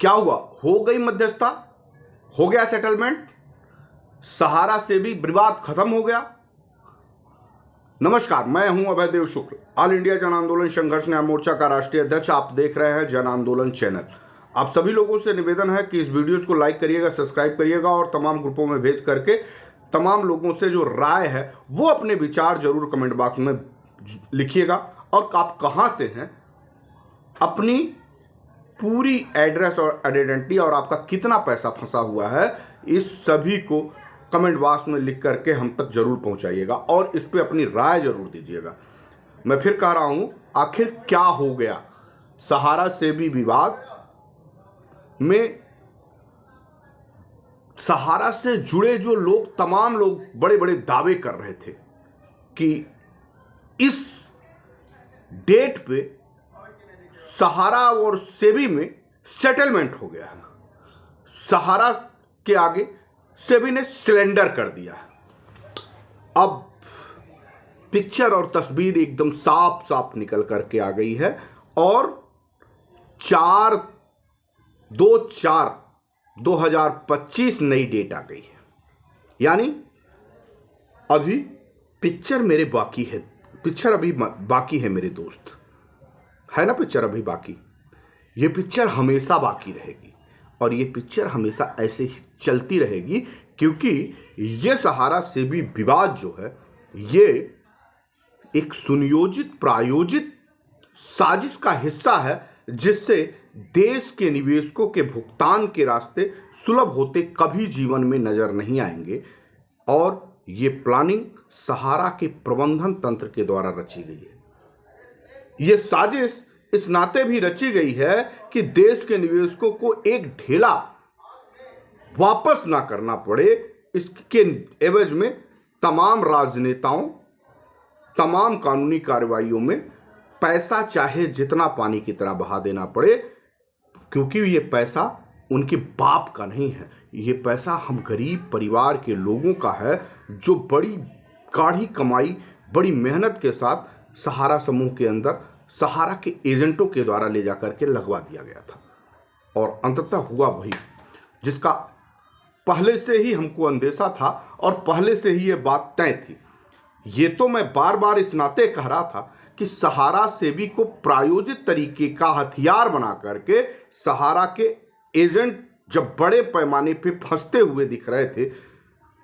क्या हुआ? हो गई मध्यस्थता, हो गया सेटलमेंट, सहारा से भी विवाद खत्म हो गया। नमस्कार, मैं हूं अभयदेव शुक्ल, ऑल इंडिया जन आंदोलन संघर्ष न्याय मोर्चा का राष्ट्रीय अध्यक्ष। आप देख रहे हैं जन आंदोलन चैनल। आप सभी लोगों से निवेदन है कि इस वीडियोस को लाइक करिएगा, सब्सक्राइब करिएगा और तमाम ग्रुपों में भेज करके तमाम लोगों से जो राय है वो अपने विचार जरूर कमेंट बॉक्स में लिखिएगा। और आप कहां से हैं, अपनी पूरी एड्रेस और आइडेंटिटी और आपका कितना पैसा फंसा हुआ है, इस सभी को कमेंट बॉक्स में लिख करके हम तक जरूर पहुंचाइएगा और इस पे अपनी राय जरूर दीजिएगा। मैं फिर कह रहा हूं, आखिर क्या हो गया? सहारा से भी विवाद में सहारा से जुड़े जो लोग, तमाम लोग बड़े बड़े दावे कर रहे थे कि इस डेट पे सहारा और सेबी में सेटलमेंट हो गया है। सहारा के आगे सेबी ने सिलेंडर कर दिया है। अब पिक्चर और तस्वीर एकदम साफ साफ निकल करके आ गई है और 4/2/2025 नई डेट आ गई है। यानी अभी पिक्चर मेरे बाकी है, पिक्चर अभी बाकी है मेरे दोस्त, है ना? पिक्चर अभी बाकी, ये पिक्चर हमेशा बाकी रहेगी और ये पिक्चर हमेशा ऐसे ही चलती रहेगी, क्योंकि ये सहारा से भी विवाद जो है ये एक सुनियोजित प्रायोजित साजिश का हिस्सा है, जिससे देश के निवेशकों के भुगतान के रास्ते सुलभ होते कभी जीवन में नजर नहीं आएंगे। और ये प्लानिंग सहारा के प्रबंधन तंत्र के द्वारा रची गई है। ये साजिश इस नाते भी रची गई है कि देश के निवेशकों को एक ढेला वापस ना करना पड़े। इसके एवज में तमाम राजनेताओं, तमाम कानूनी कार्रवाइयों में पैसा चाहे जितना पानी की तरह बहा देना पड़े, क्योंकि ये पैसा उनके बाप का नहीं है। ये पैसा हम गरीब परिवार के लोगों का है, जो बड़ी गाढ़ी कमाई, बड़ी मेहनत के साथ सहारा समूह के अंदर सहारा के एजेंटों के द्वारा ले जाकर के लगवा दिया गया था। और अंततः हुआ वही जिसका पहले से ही हमको अंदेशा था और पहले से ही ये बात तय थी। ये तो मैं बार बार इस नाते कह रहा था कि सहारा सेबी को प्रायोजित तरीके का हथियार बना करके सहारा के एजेंट जब बड़े पैमाने पे फंसते हुए दिख रहे थे,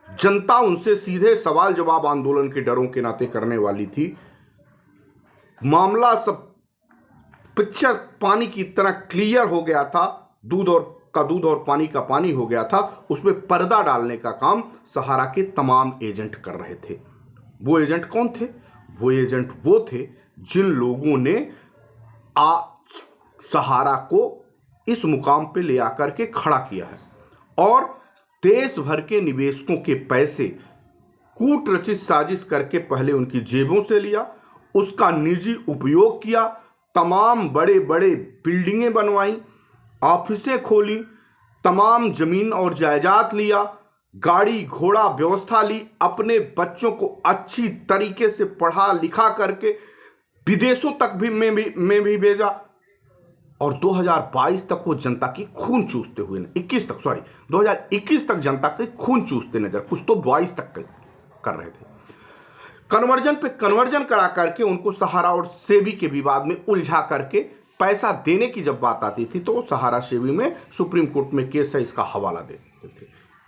जनता उनसे सीधे सवाल जवाब आंदोलन के डरों के नाते करने वाली थी। मामला सब पिक्चर पानी की तरह क्लियर हो गया था, दूध और पानी का पानी हो गया था। उसमें पर्दा डालने का काम सहारा के तमाम एजेंट कर रहे थे। वो एजेंट कौन थे? वो एजेंट वो थे जिन लोगों ने आज सहारा को इस मुकाम पे ले आकर के खड़ा किया है और देश भर के निवेशकों के पैसे कूट रचित साजिश करके पहले उनकी जेबों से लिया, उसका निजी उपयोग किया, तमाम बड़े बड़े बिल्डिंगें बनवाई, ऑफिसें खोली, तमाम जमीन और जायदाद लिया, गाड़ी घोड़ा व्यवस्था ली, अपने बच्चों को अच्छी तरीके से पढ़ा लिखा करके विदेशों तक में भी भेजा और 2022 तक वो जनता की खून चूसते हुए 2021 तक जनता के खून चूसते नजर, कुछ तो 22 तक कर रहे थे। कन्वर्जन पे कन्वर्जन करा करके उनको सहारा और सेबी के विवाद में उलझा करके पैसा देने की जब बात आती थी तो सहारा सेबी में सुप्रीम कोर्ट में केस है, इसका हवाला दे देते थे।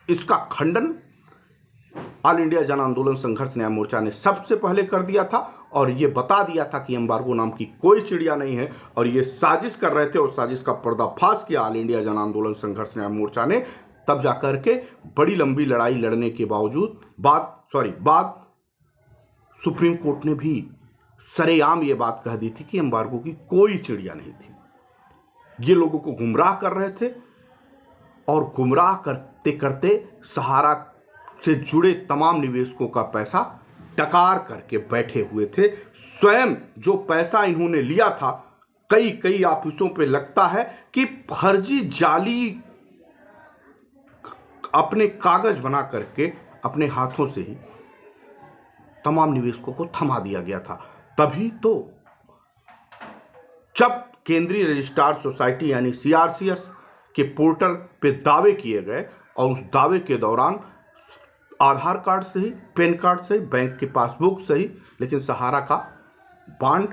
इसका खंडन ऑल इंडिया जन आंदोलन संघर्ष न्याय मोर्चा ने सबसे पहले कर दिया था और ये बता दिया था कि एम्बार्गो नाम की कोई चिड़िया नहीं है और ये साजिश कर रहे थे और साजिश का पर्दाफाश किया ऑल इंडिया जन आंदोलन संघर्ष न्याय मोर्चा ने। तब जाकर के बड़ी लंबी लड़ाई लड़ने के बाद सुप्रीम कोर्ट ने भी सरेआम ये बात कह दी थी कि एम्बार्गो की कोई चिड़िया नहीं थी। ये लोगों को गुमराह कर रहे थे और गुमराह करते करते सहारा से जुड़े तमाम निवेशकों का पैसा डकार करके बैठे हुए थे। स्वयं जो पैसा इन्होंने लिया था, कई ऑफिसों पे लगता है कि फर्जी जाली अपने कागज बना करके अपने हाथों से ही तमाम निवेशकों को थमा दिया गया था। तभी तो जब केंद्रीय रजिस्ट्रार सोसाइटी यानी सीआरसीएस के पोर्टल पे दावे किए गए और उस दावे के दौरान आधार कार्ड सही, पैन कार्ड सही, बैंक की पासबुक सही, लेकिन सहारा का बॉन्ड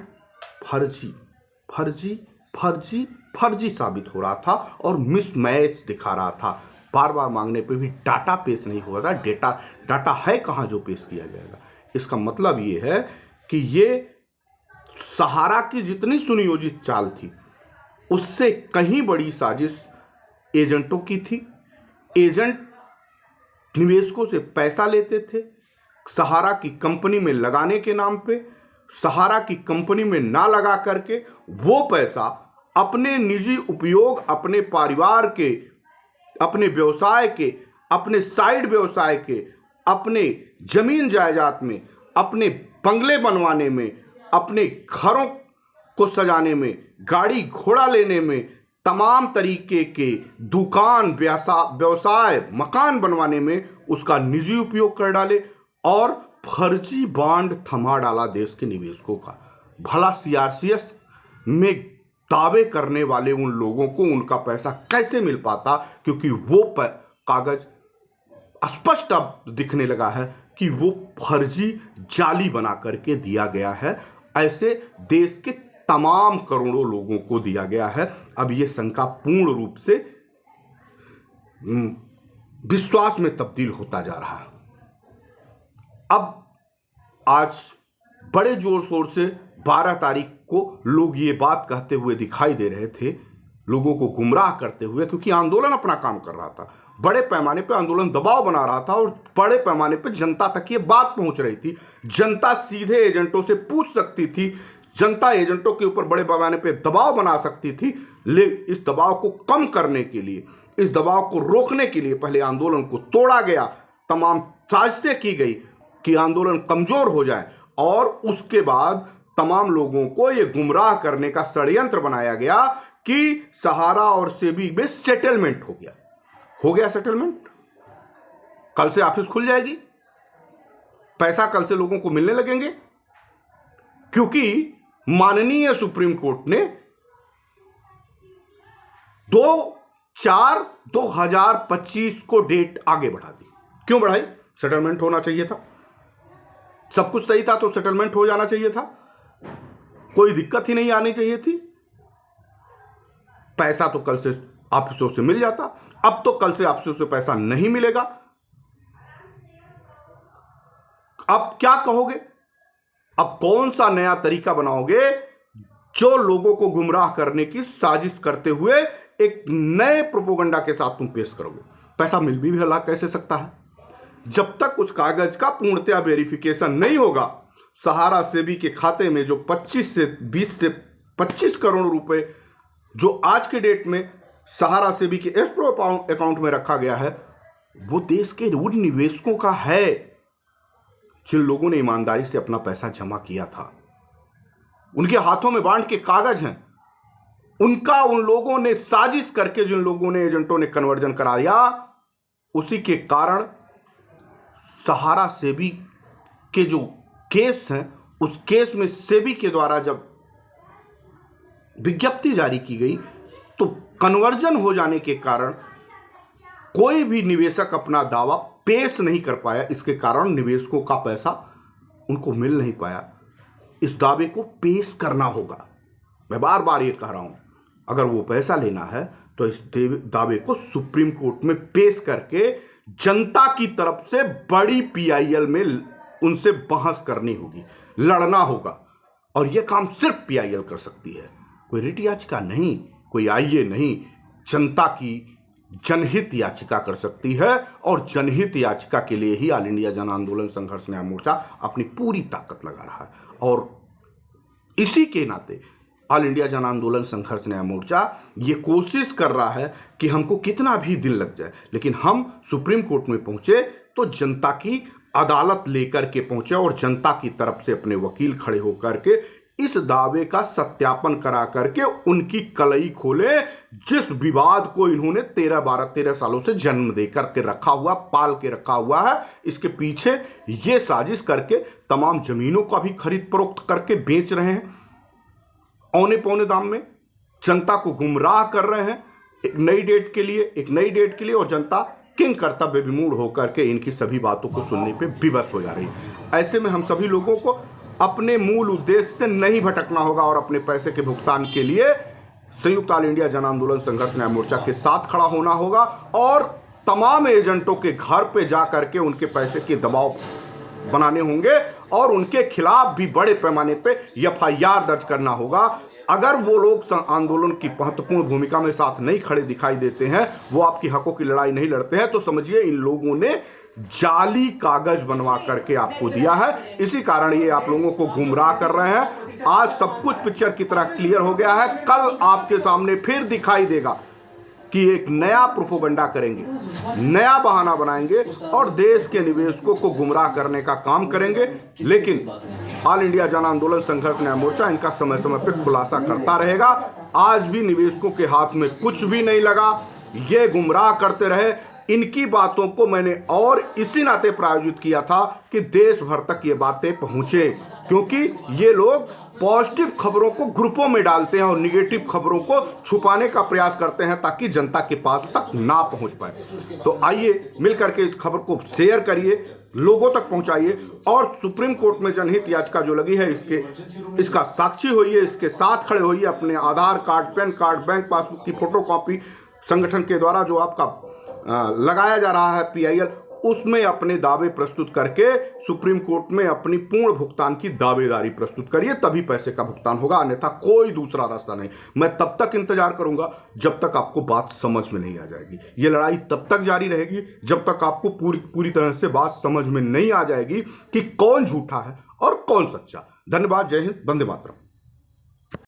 फर्जी फर्जी फर्जी फर्जी साबित हो रहा था और मिसमैच दिखा रहा था। बार बार मांगने पे भी डाटा पेश नहीं हो रहा था। डाटा है कहाँ जो पेश किया जाएगा। इसका मतलब ये है कि ये सहारा की जितनी सुनियोजित चाल थी उससे कहीं बड़ी साजिश एजेंटों की थी। एजेंट निवेशकों से पैसा लेते थे सहारा की कंपनी में लगाने के नाम पे। सहारा की कंपनी में ना लगा करके वो पैसा अपने निजी उपयोग, अपने परिवार के, अपने व्यवसाय के, अपने साइड व्यवसाय के, अपने जमीन जायदाद में, अपने बंगले बनवाने में, अपने घरों को सजाने में, गाड़ी घोड़ा लेने में, तमाम तरीके के दुकान, व्यवसाय, मकान बनवाने में उसका निजी उपयोग कर डाले और फर्जी बॉन्ड थमा डाला देश के निवेशकों का। भला सीआरसीएस में दावे करने वाले उन लोगों को उनका पैसा कैसे मिल पाता, क्योंकि वो कागज स्पष्ट अब दिखने लगा है कि वो फर्जी जाली बना करके दिया गया है। ऐसे देश के तमाम करोड़ों लोगों को दिया गया है। अब ये शंका पूर्ण रूप से विश्वास में तब्दील होता जा रहा है। अब आज बड़े जोर शोर से 12 तारीख को लोग ये बात कहते हुए दिखाई दे रहे थे, लोगों को गुमराह करते हुए, क्योंकि आंदोलन अपना काम कर रहा था। बड़े पैमाने पे आंदोलन दबाव बना रहा था और बड़े पैमाने पे जनता तक ये बात पहुंच रही थी। जनता सीधे एजेंटों से पूछ सकती थी, जनता एजेंटों के ऊपर बड़े पैमाने पे दबाव बना सकती थी। इस दबाव को कम करने के लिए, इस दबाव को रोकने के लिए पहले आंदोलन को तोड़ा गया, तमाम साजिशें की गई कि आंदोलन कमजोर हो जाए और उसके बाद तमाम लोगों को यह गुमराह करने का षड्यंत्र बनाया गया कि सहारा और सेबी में सेटलमेंट हो गया। हो गया सेटलमेंट, कल से ऑफिस खुल जाएगी, पैसा कल से लोगों को मिलने लगेंगे, क्योंकि माननीय सुप्रीम कोर्ट ने 2/4/2025 को डेट आगे बढ़ा दी। क्यों बढ़ाई? सेटलमेंट होना चाहिए था, सब कुछ सही था तो सेटलमेंट हो जाना चाहिए था, कोई दिक्कत ही नहीं आनी चाहिए थी। पैसा तो कल से ऑफिसों से मिल जाता, अब तो कल से ऑफिसों से पैसा नहीं मिलेगा। अब क्या कहोगे? अब कौन सा नया तरीका बनाओगे जो लोगों को गुमराह करने की साजिश करते हुए एक नए प्रोपोगंडा के साथ तुम पेश करोगे? पैसा मिल भी भला कैसे सकता है जब तक उस कागज का पूर्णतया वेरिफिकेशन नहीं होगा। सहारा सेबी के खाते में जो 20 से 25 करोड़ रुपए जो आज के डेट में सहारा सेबी के एस्क्रो अकाउंट में रखा गया है, वो देश के उन निवेशकों का है जिन लोगों ने ईमानदारी से अपना पैसा जमा किया था। उनके हाथों में बॉन्ड के कागज हैं, उनका उन लोगों ने साजिश करके, जिन लोगों ने एजेंटों ने कन्वर्जन करा दिया, उसी के कारण सहारा सेबी के जो केस हैं, उस केस में सेबी के द्वारा जब विज्ञप्ति जारी की गई तो कन्वर्जन हो जाने के कारण कोई भी निवेशक अपना दावा पेश नहीं कर पाया। इसके कारण निवेशकों का पैसा उनको मिल नहीं पाया। इस दावे को पेश करना होगा। मैं बार बार ये कह रहा हूं, अगर वो पैसा लेना है तो इस दावे को सुप्रीम कोर्ट में पेश करके जनता की तरफ से बड़ी पीआईएल में उनसे बहस करनी होगी, लड़ना होगा। और यह काम सिर्फ पीआईएल कर सकती है, कोई रिट याचिका नहीं, कोई आईए नहीं, जनता की जनहित याचिका कर सकती है। और जनहित याचिका के लिए ही ऑल इंडिया जन आंदोलन संघर्ष न्याय मोर्चा अपनी पूरी ताकत लगा रहा है। और इसी के नाते ऑल इंडिया जन आंदोलन संघर्ष न्याय मोर्चा ये कोशिश कर रहा है कि हमको कितना भी दिन लग जाए, लेकिन हम सुप्रीम कोर्ट में पहुंचे तो जनता की अदालत लेकर के पहुंचे और जनता की तरफ से अपने वकील खड़े होकर के इस दावे का सत्यापन करा करके उनकी कलई खोले, जिस विवाद को इन्होंने 13 सालों से जन्म दे करके रखा हुआ, पाल के रखा हुआ है। इसके पीछे ये साजिश करके तमाम जमीनों का भी खरीद फरोख्त करके बेच रहे हैं, औने पौने दाम में जनता को गुमराह कर रहे हैं। एक नई डेट के लिए और जनता किंग कर्तव्य विमूढ़ होकर के इनकी सभी बातों को सुनने पे विवश हो जा रही है। ऐसे में हम सभी लोगों को अपने मूल उद्देश्य से नहीं भटकना होगा और अपने पैसे के भुगतान के लिए संयुक्त ऑल इंडिया जन आंदोलन संघर्ष न्याय मोर्चा के साथ खड़ा होना होगा और तमाम एजेंटों के घर पे जा करके उनके पैसे के दबाव बनाने होंगे और उनके खिलाफ भी बड़े पैमाने पे एफआईआर दर्ज करना होगा। अगर वो लोग आंदोलन की महत्वपूर्ण भूमिका में साथ नहीं खड़े दिखाई देते हैं, वो आपकी हकों की लड़ाई नहीं लड़ते हैं, तो समझिए इन लोगों ने जाली कागज बनवा करके आपको दिया है। इसी कारण ये आप लोगों को गुमराह कर रहे हैं। आज सब कुछ पिक्चर की तरह क्लियर हो गया है। कल आपके सामने फिर दिखाई देगा कि एक नया प्रोपोगंडा करेंगे, नया बहाना बनाएंगे और देश के निवेशकों को गुमराह करने का काम करेंगे। लेकिन ऑल इंडिया जन आंदोलन संघर्ष न्याय मोर्चा इनका समय समय पर खुलासा करता रहेगा। आज भी निवेशकों के हाथ में कुछ भी नहीं लगा, ये गुमराह करते रहे। इनकी बातों को मैंने और इसी नाते प्रायोजित किया था कि देश भर तक ये बातें पहुंचे, क्योंकि ये लोग पॉजिटिव खबरों को ग्रुपों में डालते हैं और निगेटिव खबरों को छुपाने का प्रयास करते हैं ताकि जनता के पास तक ना पहुंच पाए। तो आइए मिलकर के इस खबर को शेयर करिए, लोगों तक पहुंचाइए और सुप्रीम कोर्ट में जनहित याचिका जो लगी है इसका साक्षी होइए, इसके साथ खड़े होइए। अपने Aadhaar card, PAN card, bank passbook की फोटोकॉपी संगठन के द्वारा जो आपका लगाया जा रहा है PIL, उसमें अपने दावे प्रस्तुत करके सुप्रीम कोर्ट में अपनी पूर्ण भुगतान की दावेदारी प्रस्तुत करिए, तभी पैसे का भुगतान होगा, अन्यथा कोई दूसरा रास्ता नहीं। मैं तब तक इंतजार करूंगा जब तक आपको बात समझ में नहीं आ जाएगी। ये लड़ाई तब तक जारी रहेगी जब तक आपको पूरी तरह से बात समझ में नहीं आ जाएगी कि कौन झूठा है और कौन सच्चा। धन्यवाद। जय हिंद। वंदे मातरम।